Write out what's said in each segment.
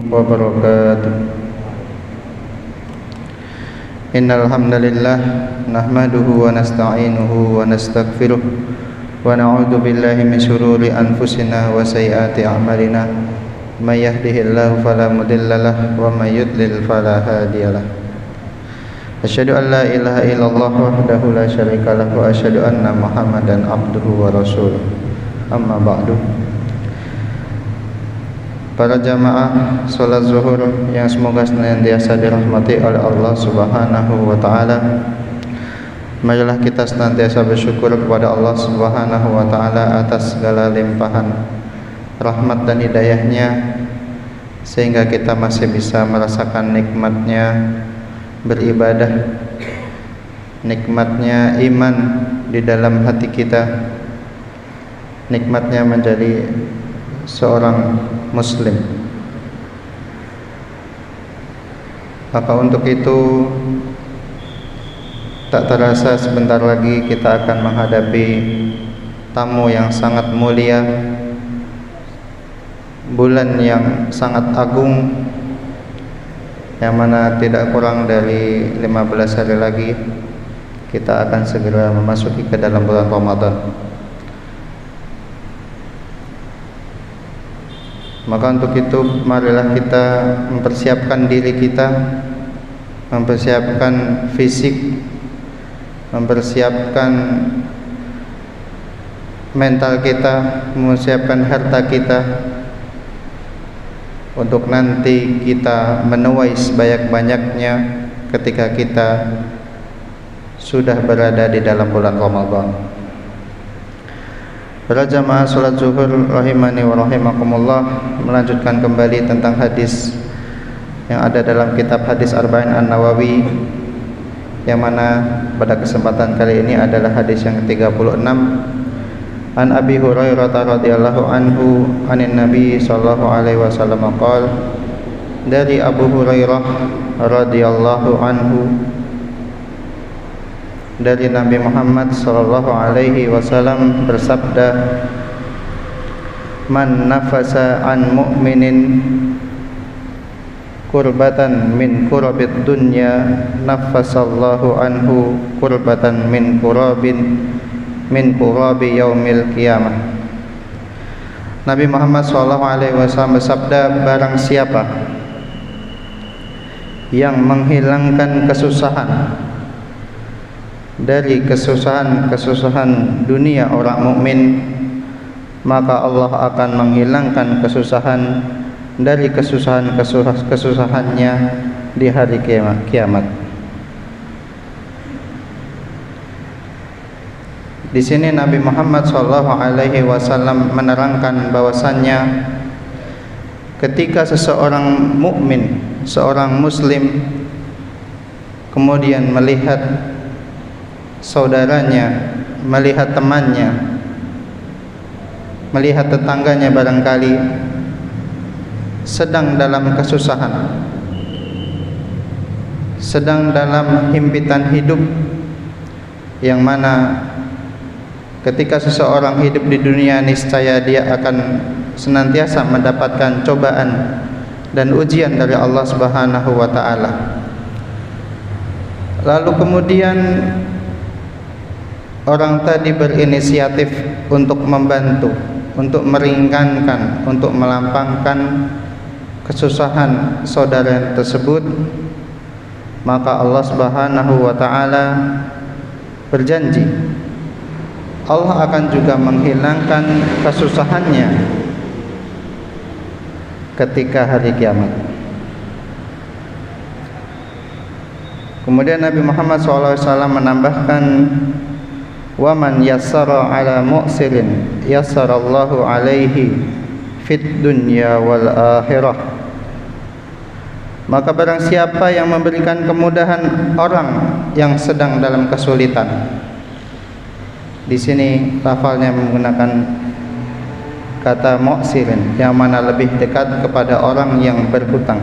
wabarakatuh. Innal hamdalillah nahmaduhu wa nasta'inuhu wa nastaghfiruh wa na'udzu billahi min shururi anfusina wa sayyiati a'malina. May yahdihillahu fala mudhillalah wa may yudlil fala hadiyalah. Asyhadu an la ilaha illallah wahdahu la syarikalah wa asyhadu anna Muhammadan abduhu wa rasuluh. Amma ba'du. Para jamaah salat zuhur yang semoga senantiasa dirahmati oleh Allah Subhanahu wa taala. Marilah kita senantiasa bersyukur kepada Allah Subhanahu wa taala atas segala limpahan rahmat dan hidayahnya, sehingga kita masih bisa merasakan nikmatnya beribadah, nikmatnya iman di dalam hati kita, nikmatnya menjadi seorang muslim. Maka untuk itu tak terasa sebentar lagi kita akan menghadapi tamu yang sangat mulia, bulan yang sangat agung, yang mana tidak kurang dari 15 hari lagi kita akan segera memasuki ke dalam bulan Ramadan. Maka untuk itu marilah kita mempersiapkan diri kita, mempersiapkan fisik, mempersiapkan mental kita, mempersiapkan harta kita, untuk nanti kita menuai sebanyak-banyaknya ketika kita sudah berada di dalam bulan Ramadan. Para jamaah salat zuhur rahimani wa rahimakumullah, melanjutkan kembali tentang hadis yang ada dalam kitab Hadis Arba'in An-Nawawi, yang mana pada kesempatan kali ini adalah hadis yang ke-36. An Abi Hurairah radhiyallahu anhu anin Nabi sallallahu alaihi wasallam qala, dari Abu Hurairah radhiyallahu anhu dari Nabi Muhammad sallallahu alaihi wasallam bersabda, man nafasa an mu'minin kurbatan min kurabid dunya nafasallahu anhu kurbatan min kurabi yaumil qiyamah. Nabi Muhammad SAW bersabda, barang siapa yang menghilangkan kesusahan dari kesusahan dunia orang mukmin, maka Allah akan menghilangkan kesusahan dari kesusahannya di hari kiamat. Di sini Nabi Muhammad SAW menerangkan bahwasannya ketika seseorang mukmin, seorang muslim, kemudian melihat saudaranya, melihat temannya, melihat tetangganya barangkali sedang dalam kesusahan, sedang dalam himpitan hidup, yang mana ketika seseorang hidup di dunia, niscaya dia akan senantiasa mendapatkan cobaan dan ujian dari Allah Subhanahu wa taala. Lalu kemudian orang tadi berinisiatif untuk membantu, untuk meringankan, untuk melampangkan kesusahan saudara tersebut, maka Allah Subhanahu wa taala berjanji Allah akan juga menghilangkan kesusahannya ketika hari kiamat. Kemudian Nabi Muhammad SAW menambahkan, wa man yassara ala mu'sirin yassarallahu alaihi fid dunya wal akhirah. Maka barang siapa yang memberikan kemudahan orang yang sedang dalam kesulitan. Di sini lafalnya menggunakan kata mu'sirin, yang mana lebih dekat kepada orang yang berhutang.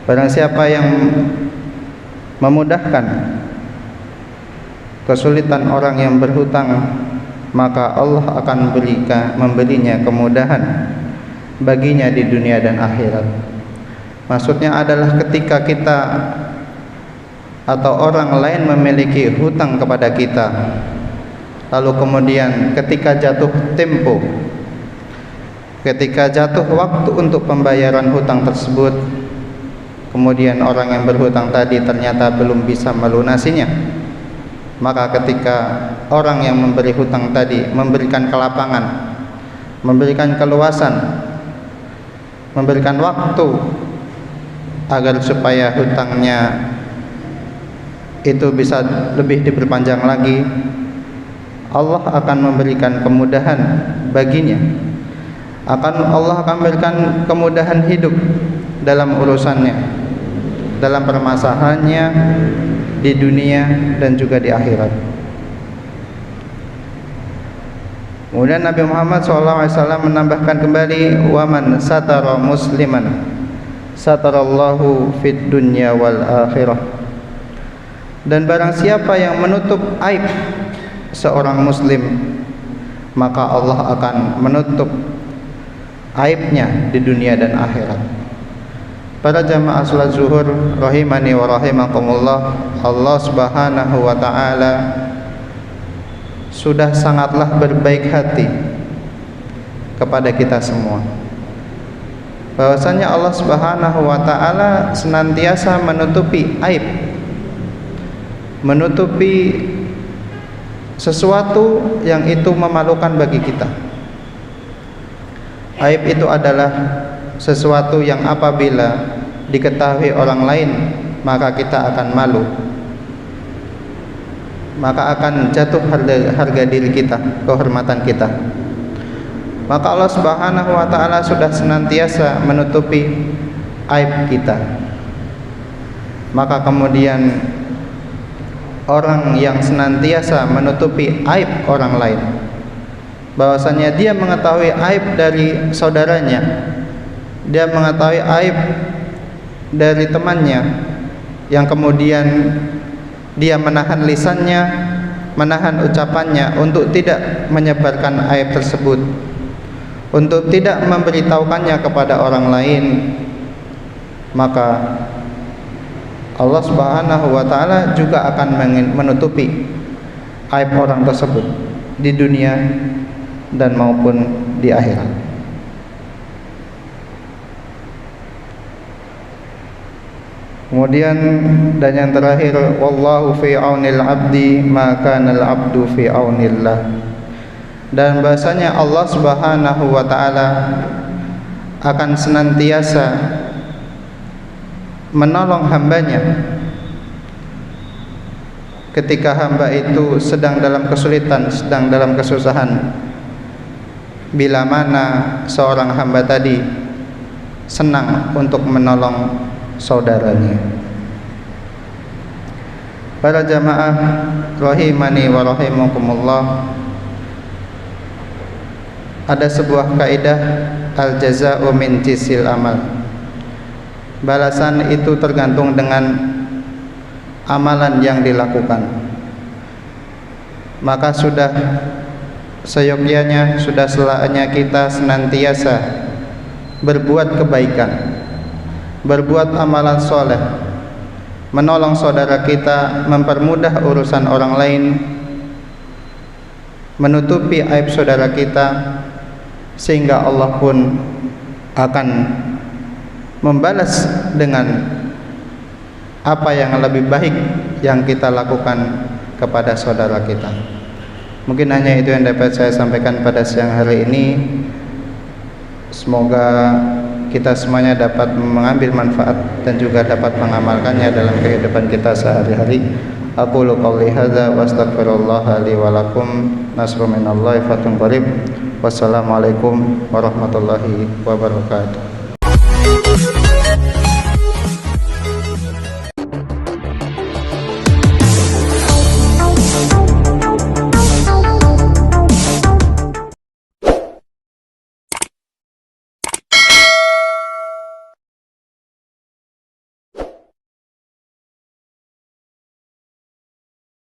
Barang siapa yang memudahkan kesulitan orang yang berhutang, maka Allah akan memberinya kemudahan baginya di dunia dan akhirat. Maksudnya adalah ketika kita atau orang lain memiliki hutang kepada kita, lalu kemudian ketika jatuh tempo, ketika jatuh waktu untuk pembayaran hutang tersebut, kemudian orang yang berhutang tadi ternyata belum bisa melunasinya, maka ketika orang yang memberi hutang tadi memberikan kelapangan, memberikan keluasan, memberikan waktu agar supaya hutangnya itu bisa lebih diperpanjang lagi, Allah akan memberikan kemudahan baginya. Allah akan memberikan kemudahan hidup dalam urusannya, dalam permasalahannya di dunia dan juga di akhirat. Kemudian Nabi Muhammad SAW menambahkan kembali, waman satara musliman satarallahu fid dunya wal akhirah. Dan barang siapa yang menutup aib seorang muslim, maka Allah akan menutup aibnya di dunia dan akhirat. Para jamaah salat zuhur rahimani wa rahimakumullah, Allah Subhanahu wa taala sudah sangatlah berbaik hati kepada kita semua. Bahwasanya Allah Subhanahu wa taala senantiasa menutupi aib, menutupi sesuatu yang itu memalukan bagi kita. Aib itu adalah sesuatu yang apabila diketahui orang lain, maka kita akan malu, maka akan jatuh harga diri kita, kehormatan kita. Maka Allah Subhanahu wa taala sudah senantiasa menutupi aib kita. Maka kemudian orang yang senantiasa menutupi aib orang lain, bahwasanya dia mengetahui aib dari saudaranya, dia mengetahui aib dari temannya, yang kemudian dia menahan lisannya, menahan ucapannya untuk tidak menyebarkan aib tersebut, untuk tidak memberitahukannya kepada orang lain, maka Allah Subhanahu wa taala juga akan menutupi aib orang tersebut di dunia dan maupun di akhirat. Kemudian dan yang terakhir, wallahu fi aunil abdi ma kana al abdu fi aunillah. Dan bahasanya Allah Subhanahu wa taala akan senantiasa menolong hambanya ketika hamba itu sedang dalam kesulitan, sedang dalam kesusahan, bila mana seorang hamba tadi senang untuk menolong saudaranya. Para jamaah rahimani wa rahimakumullah, ada sebuah kaidah al-jaza'u min jinsil amal. Balasan itu tergantung dengan amalan yang dilakukan. Maka sudah seyogyanya, sudah selaanya kita senantiasa berbuat kebaikan, berbuat amalan soleh, menolong saudara kita, mempermudah urusan orang lain, menutupi aib saudara kita, sehingga Allah pun akan membalas dengan apa yang lebih baik yang kita lakukan kepada saudara kita. Mungkin hanya itu yang dapat saya sampaikan pada siang hari ini. Semoga kita semuanya dapat mengambil manfaat dan juga dapat mengamalkannya dalam kehidupan kita sehari-hari. Aqulu qouli hadza wa astaghfirullah li wa lakum. Nasrun minallahi fatun qarib. Wassalamualaikum warahmatullahi wabarakatuh.